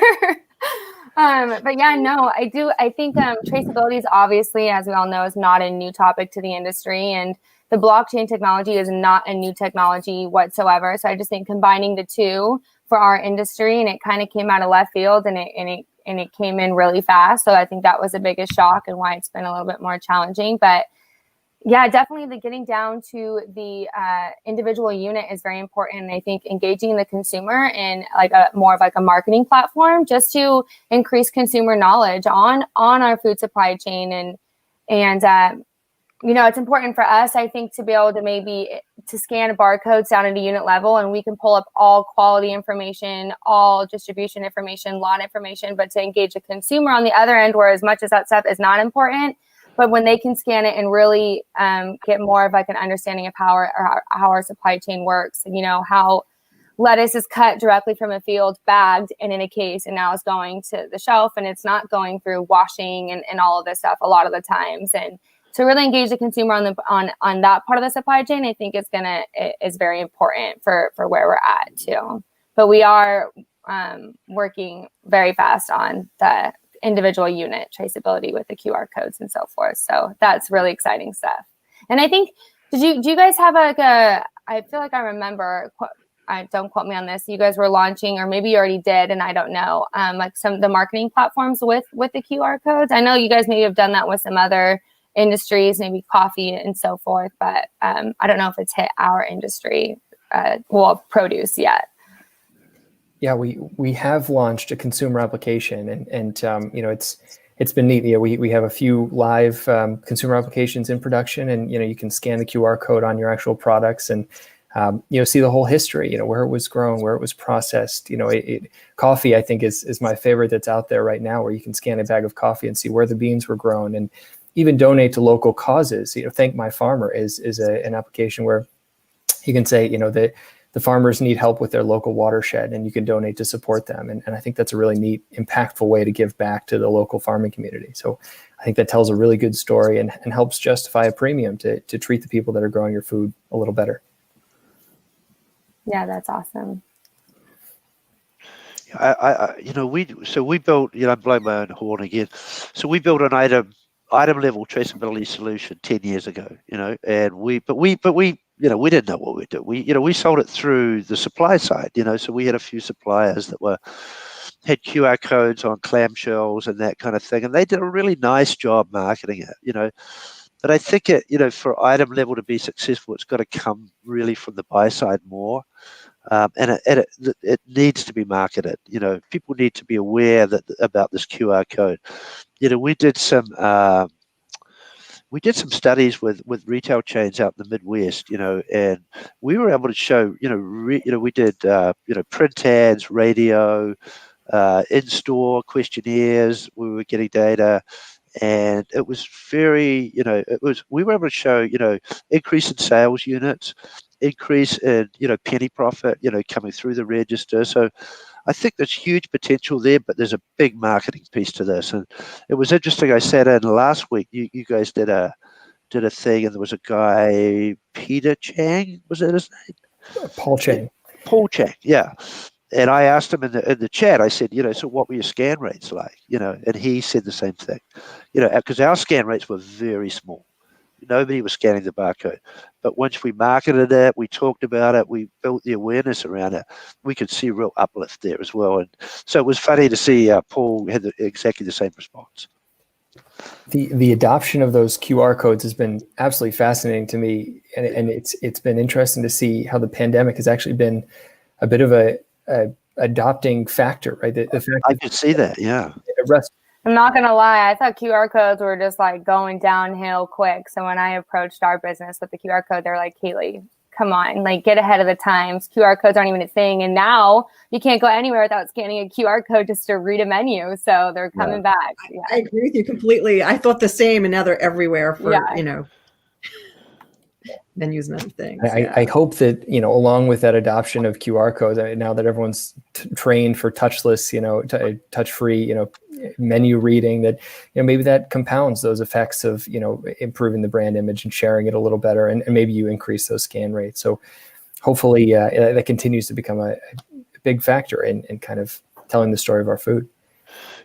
But yeah, no, I do. I think traceability is obviously, as we all know, is not a new topic to the industry, and the blockchain technology is not a new technology whatsoever. So I just think combining the two for our industry, and it kind of came out of left field, and it came in really fast. So I think that was the biggest shock and why it's been a little bit more challenging. But yeah, definitely the getting down to the individual unit is very important. And I think engaging the consumer in like more of like a marketing platform just to increase consumer knowledge on our food supply chain. And it's important for us, I think, to be able to scan barcodes down at a unit level, and we can pull up all quality information, all distribution information, lot information, but to engage the consumer on the other end, where as much as that stuff is not important, but when they can scan it and really get more of like an understanding of how our supply chain works, and how lettuce is cut directly from a field, bagged and in a case, and now it's going to the shelf, and it's not going through washing and all of this stuff a lot of the times. And to really engage the consumer on that part of the supply chain, I think is very important for where we're at too. But we are working very fast on the individual unit traceability with the QR codes and so forth. So that's really exciting stuff. And I think, do you guys have like I feel like I remember, don't quote me on this, you guys were launching, or maybe you already did, and I don't know, like some of the marketing platforms with the QR codes. I know you guys maybe have done that with some other industries, maybe coffee and so forth, but I don't know if it's hit our industry, produce yet. Yeah, we have launched a consumer application, and it's been neat. We have a few live consumer applications in production, and you can scan the QR code on your actual products and see the whole history, where it was grown, where it was processed. Coffee, I think, is my favorite that's out there right now, where you can scan a bag of coffee and see where the beans were grown, and even donate to local causes. Thank My Farmer is an application where you can say, the farmers need help with their local watershed, and you can donate to support them. And I think that's a really neat, impactful way to give back to the local farming community. So I think that tells a really good story and helps justify a premium to treat the people that are growing your food a little better. Yeah, that's awesome. We built, I'm blowing my own horn again. So we built an item level traceability solution 10 years ago, and we didn't know what we did. We sold it through the supply side, so we had a few suppliers that had QR codes on clamshells and that kind of thing, and they did a really nice job marketing it, But I think for item level to be successful, it's got to come really from the buy side more. And it needs to be marketed. People need to be aware about this QR code. We did some studies with retail chains out in the Midwest. And we were able to show. We did print ads, radio, in-store questionnaires. We were getting data. And it was very, we were able to show, increase in sales units, increase in, penny profit, coming through the register. So I think there's huge potential there, but there's a big marketing piece to this. And it was interesting. I sat in last week. You guys did a thing, and there was a guy, Peter Chang, was that his name? Paul Chang. Paul Chang, yeah. And I asked him in the chat, I said, so what were your scan rates like? And he said the same thing, because our scan rates were very small. Nobody was scanning the barcode. But once we marketed it, we talked about it, we built the awareness around it, we could see real uplift there as well. And so it was funny to see Paul had exactly the same response. The adoption of those QR codes has been absolutely fascinating to me. And it's been interesting to see how the pandemic has actually been a bit of a adopting factor, right? The fact I could see that, yeah. I'm not gonna lie, I thought QR codes were just like going downhill quick. So when I approached our business with the QR code, they're like, Kaylee, come on, like get ahead of the times. QR codes aren't even a thing. And now you can't go anywhere without scanning a QR code just to read a menu. So they're coming back. Yeah. I agree with you completely. I thought the same, and now they're everywhere for, menus and other things. I hope that, along with that adoption of QR codes, now that everyone's trained for touchless, touch-free, menu reading, that, maybe that compounds those effects of, improving the brand image and sharing it a little better. And maybe you increase those scan rates. So hopefully that continues to become a big factor in kind of telling the story of our food.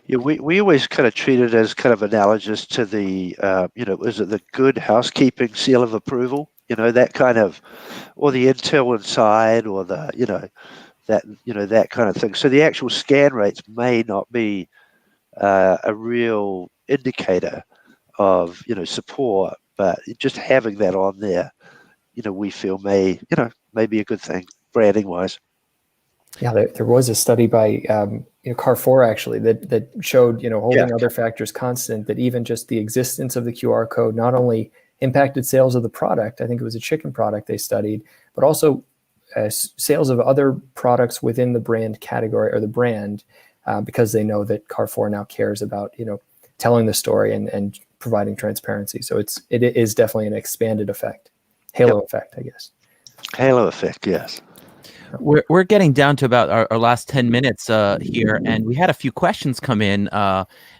Yeah, we always kind of treat it as kind of analogous to the, is it the good housekeeping seal of approval? That kind of, or the intel inside, or the, that kind of thing. So the actual scan rates may not be a real indicator of, support, but just having that on there, we feel may be a good thing branding wise. Yeah, there was a study by Carrefour actually that showed, holding other factors constant, that even just the existence of the QR code not only impacted sales of the product, I think it was a chicken product they studied, but also sales of other products within the brand category or the brand, because they know that Carrefour now cares about, telling the story and providing transparency. So it is definitely an expanded effect, halo effect, I guess. Halo effect, yes. We're getting down to about our last 10 minutes here, and we had a few questions come in,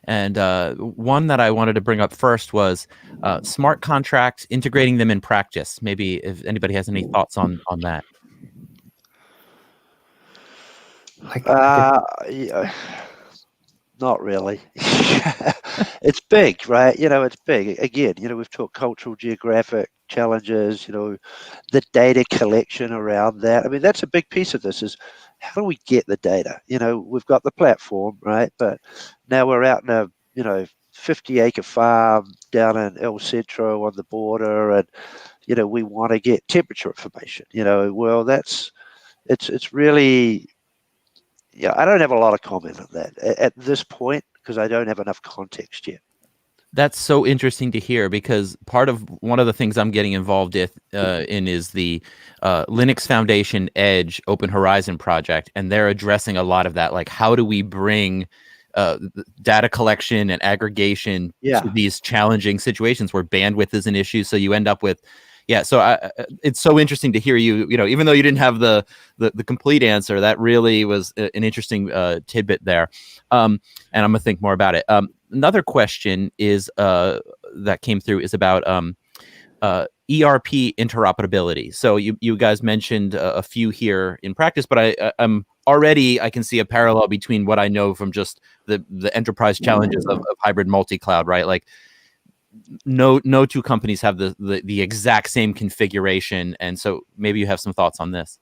and one that I wanted to bring up first was smart contracts, integrating them in practice. Maybe if anybody has any thoughts on that. Not really. It's big, right? It's big. Again, we've talked cultural, geographic challenges, the data collection around that. I mean, that's a big piece of this is how do we get the data? We've got the platform, right? But now we're out in a, 50-acre farm down in El Centro on the border, and, we want to get temperature information, well, it's really, I don't have a lot of comment on that at this point because I don't have enough context yet. That's so interesting to hear because one of the things I'm getting involved in is the Linux Foundation Edge Open Horizon project, and they're addressing a lot of that. Like, how do we bring data collection and aggregation to these challenging situations where bandwidth is an issue? So you end up with, So it's so interesting to hear you. Even though you didn't have the complete answer, that really was an interesting tidbit there. And I'm gonna think more about it. Another question is that came through is about ERP interoperability. So you guys mentioned a few here in practice, but I can see a parallel between what I know from just the enterprise challenges of hybrid multi-cloud, right? Like no two companies have the exact same configuration, and so maybe you have some thoughts on this.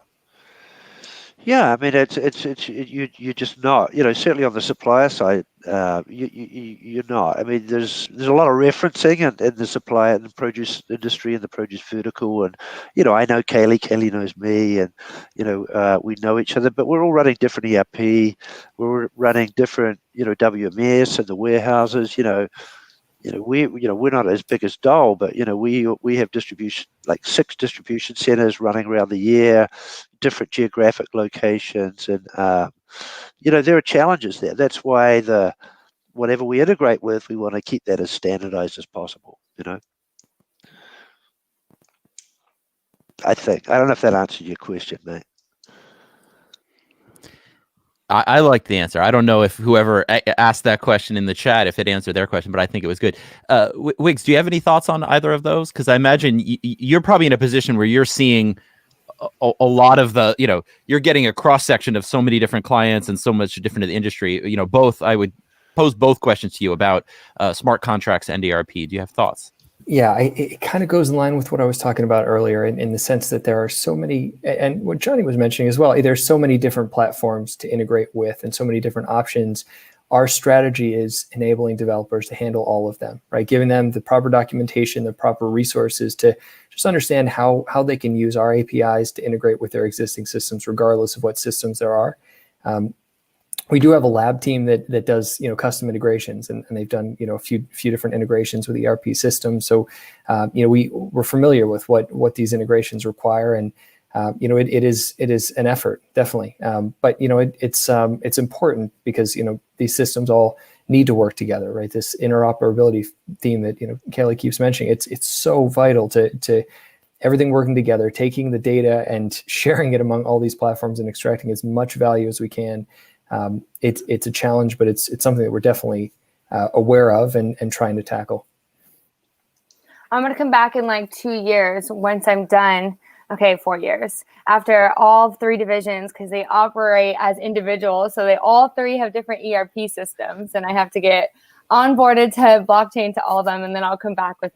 Yeah, I mean, you're just not, certainly on the supplier side, you're not. I mean, there's a lot of referencing in the supplier and the produce industry and the produce vertical, and I know Kaylee knows me, and we know each other, but we're all running different ERP, we're running different WMS and the warehouses, we're not as big as Dole, but we have distribution, like 6 distribution centers running around the year, different geographic locations, and there are challenges there. That's why whatever we integrate with, we want to keep that as standardized as possible. I don't know if that answered your question, mate. I like the answer. I don't know if whoever asked that question in the chat, if it answered their question, but I think it was good. Wiggs, do you have any thoughts on either of those? Because I imagine you're probably in a position where you're seeing a lot of you're getting a cross section of so many different clients and so much different in the industry. I would pose both questions to you about smart contracts and ERP. Do you have thoughts? Yeah, it kind of goes in line with what I was talking about earlier in the sense that there are so many, and what Johnny was mentioning as well, there's so many different platforms to integrate with and so many different options. Our strategy is enabling developers to handle all of them, right? Giving them the proper documentation, the proper resources to just understand how they can use our APIs to integrate with their existing systems, regardless of what systems there are. We do have a lab team that does custom integrations, and they've done a few different integrations with ERP systems. So we're familiar with what these integrations require, and it is an effort, definitely. But it's important because these systems all need to work together, right? This interoperability theme that Kaylee keeps mentioning, it's so vital to everything working together, taking the data and sharing it among all these platforms and extracting as much value as we can. It's a challenge, but it's something that we're definitely aware of and trying to tackle. I'm going to come back in like 2 years once I'm done. Okay, 4 years after all 3 divisions, because they operate as individuals. So they all 3 have different ERP systems, and I have to get onboarded to blockchain to all of them. And then I'll come back with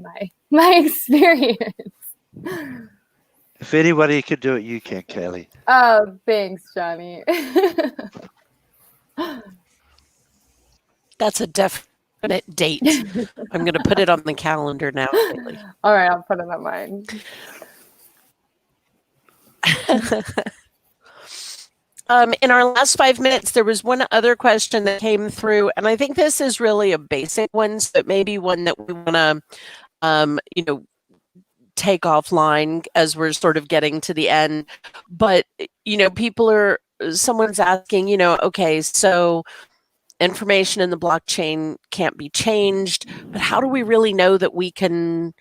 my experience. If anybody can do it, you can, Kaylee. Oh, thanks, Johnny. That's a definite date. I'm going to put it on the calendar now. All right, I'll put it on mine. In our last 5 minutes, there was one other question that came through, and I think this is really a basic one, so it may be one that we want to, take offline as we're sort of getting to the end. But someone's asking, okay, so information in the blockchain can't be changed, but how do we really know that we can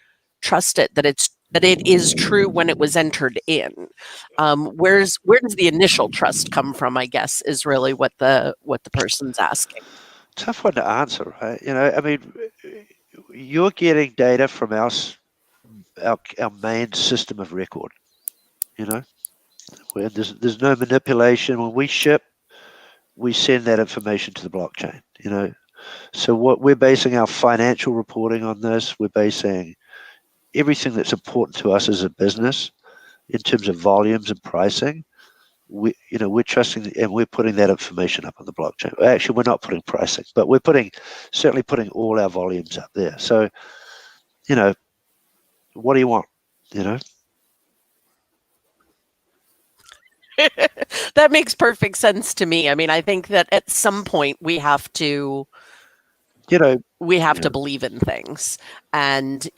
trust it, that it is true when it was entered in? Where does the initial trust come from, I guess, is really what the person's asking. Tough one to answer, right? I mean, you're getting data from our main system of record, where there's no manipulation. When we ship, we send that information to the blockchain. So what we're basing our financial reporting on this, we're basing everything that's important to us as a business in terms of volumes and pricing. We're trusting and we're putting that information up on the blockchain. Actually, we're not putting pricing, but we're certainly putting all our volumes up there. So, what do you want? That makes perfect sense to me. I mean, I think that at some point we have to believe in things, and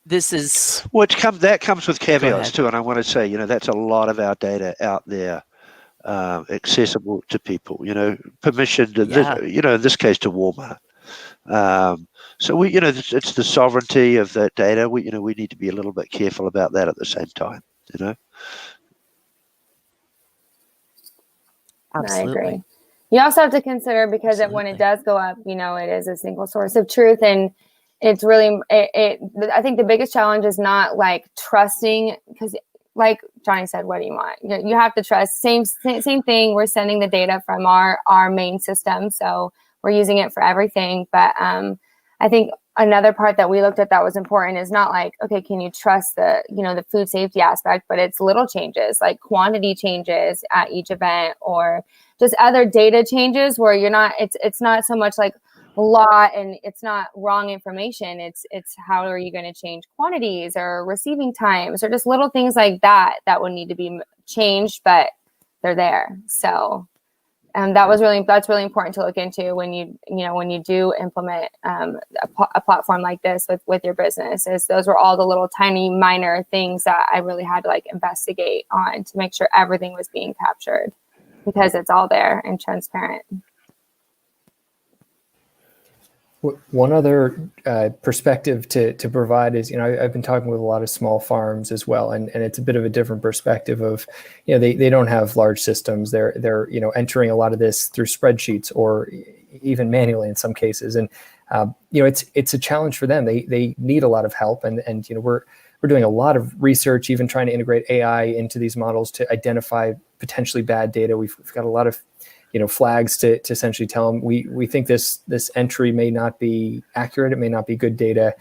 this is that comes with caveats ahead. too. And I want to say, that's a lot of our data out there, accessible to people. Permissioned. In this case, to Walmart. So it's the sovereignty of that data. We need to be a little bit careful about that at the same time. Absolutely. I agree. You also have to consider, because when it does go up, it is a single source of truth, and it's really. I think the biggest challenge is not like trusting, because, like Johnny said, what do you want? You have to trust. Same thing. We're sending the data from our main system, so we're using it for everything. But I think another part that we looked at that was important is not like, okay, can you trust the food safety aspect, but it's little changes like quantity changes at each event, or just other data changes where it's not so much like law and it's not wrong information. It's how are you going to change quantities or receiving times or just little things like that would need to be changed, but they're there. So that's really important to look into when you do implement a platform like this with your business. Those were all the little tiny minor things that I really had to investigate on to make sure everything was being captured, because it's all there and transparent. One other perspective to provide is, I've been talking with a lot of small farms as well, and it's a bit of a different perspective of, they don't have large systems. They're entering a lot of this through spreadsheets or even manually in some cases, and it's a challenge for them. They need a lot of help, and we're doing a lot of research, even trying to integrate AI into these models to identify potentially bad data. We've got a lot of flags to essentially tell them we think this entry may not be accurate. It may not be good data.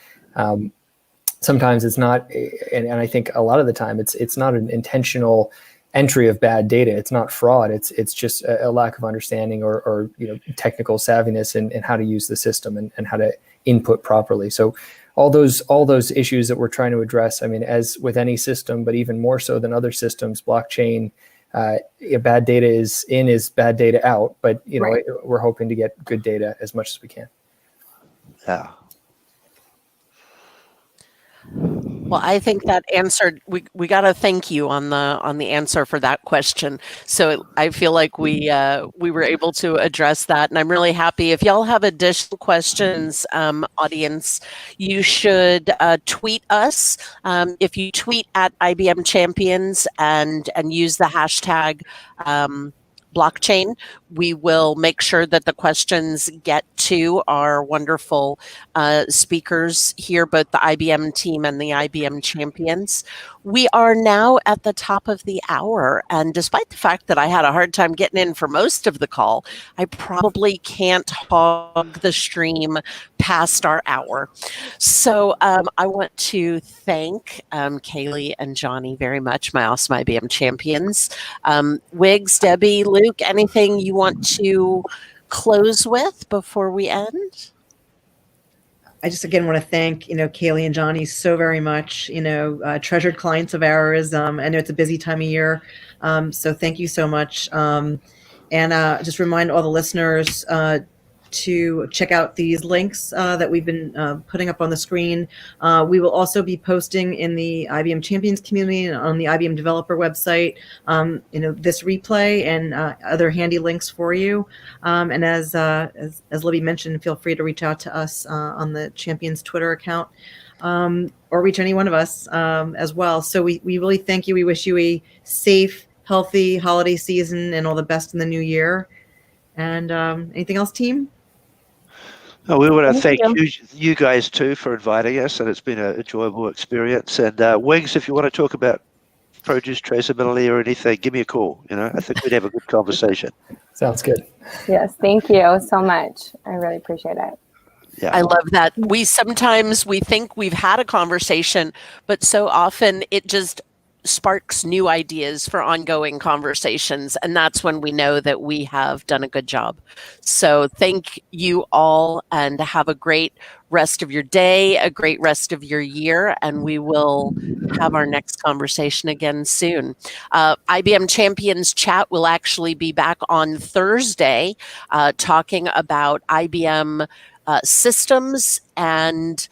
Sometimes it's not, and I think a lot of the time it's not an intentional entry of bad data. It's not fraud. It's just a lack of understanding or technical savviness in how to use the system and how to input properly. So all those issues that we're trying to address. I mean, as with any system, but even more so than other systems, blockchain. Bad data is bad data out, but Right. We're hoping to get good data as much as we can. Yeah. Well, I think that answered. We got to thank you on the answer for that question. So I feel like we were able to address that, and I'm really happy. If y'all have additional questions, audience, you should tweet us. If you tweet at IBM Champions and use the hashtag blockchain, we will make sure that the questions get to our wonderful speakers here, both the IBM team and the IBM champions. We are now at the top of the hour, and despite the fact that I had a hard time getting in for most of the call, I probably can't hog the stream past our hour. So I want to thank Kaylee and Johnny very much, my awesome IBM champions. Wiggs, Debbie, Luke, anything you want to close with before we end? I just again want to thank Kaylee and Johnny so very much. Treasured clients of ours. I know it's a busy time of year, so thank you so much. And just remind all the listeners to check out these links that we've been putting up on the screen. We will also be posting in the IBM Champions community and on the IBM developer website, this replay and other handy links for you. And as Libby mentioned, feel free to reach out to us on the Champions Twitter account or reach any one of us as well. So we really thank you. We wish you a safe, healthy holiday season and all the best in the new year. And anything else, team? Oh, we want to thank you guys too for inviting us, and it's been an enjoyable experience. And Wiggs, if you want to talk about produce traceability or anything, give me a call. I think we'd have a good conversation. Sounds good. Yes, thank you so much. I really appreciate it. Yeah. I love that. We think we've had a conversation, but so often it just sparks new ideas for ongoing conversations. And that's when we know that we have done a good job. So thank you all, and have a great rest of your day, a great rest of your year, and we will have our next conversation again soon. IBM Champions Chat will actually be back on Thursday, talking about IBM systems and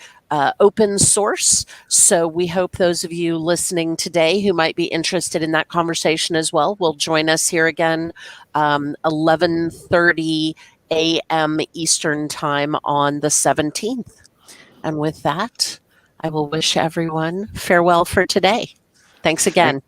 open source. So we hope those of you listening today who might be interested in that conversation as well will join us here again, 11:30 a.m. Eastern Time on the 17th. And with that, I will wish everyone farewell for today. Thanks again.